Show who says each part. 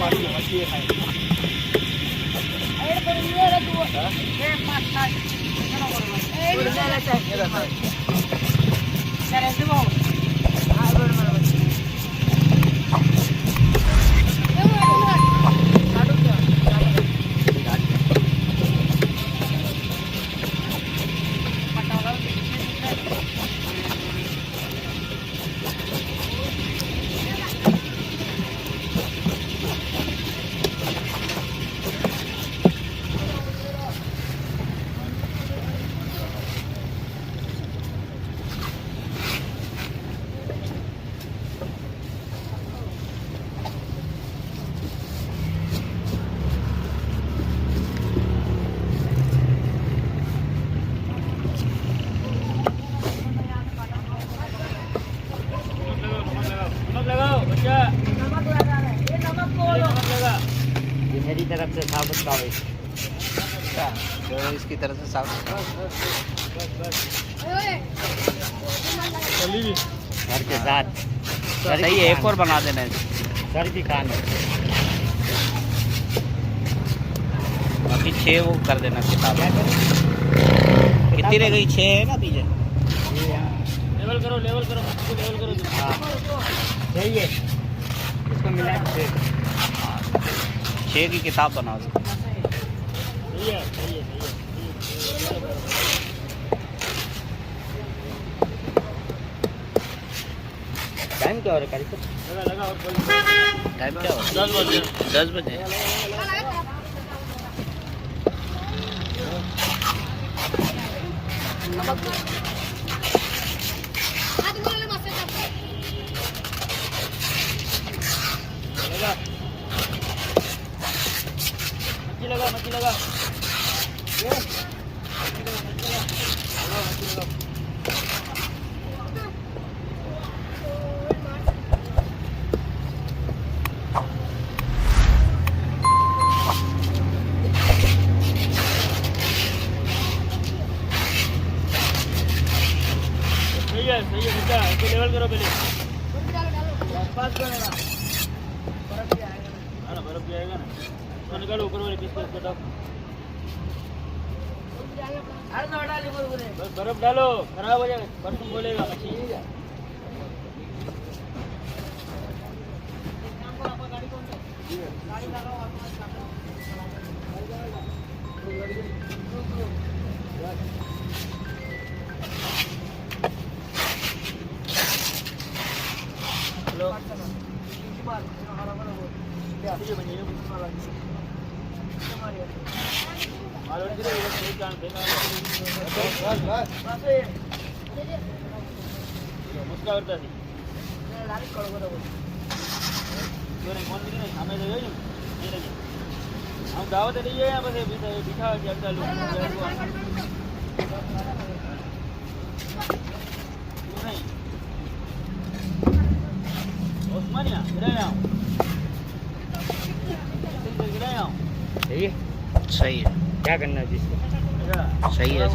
Speaker 1: मछली खाई मेरी तरफ से साबुत का तो इसकी तरफ से साबुत घर के साथ सही है। एक और बना देना सर की खाने बाकी 6 वो कर देना किताब कितनी रह गई 6 है ना पीछे लेवल करो लेवल करो हाँ सही है इसको मिला 6 की किताब बनाओ सही है सही है टाइम क्या हो रहा है लगा टाइम क्या हो रहा है 10 बजे मच्छी लगा सही है बेटा इसको लेवल करो पहले पास करो ना बर्फ भी आएगा ना तो निकालो ऊपर वाले पीस को हटाओ बस बर्फ डालो खराब हो जाएगा बर्फ बोलेगा मच्छी हेलो हम दावत लीजिए यहाँ बस बिठा ओस्मानिया सही है सही है क्या करना है जिसको सही है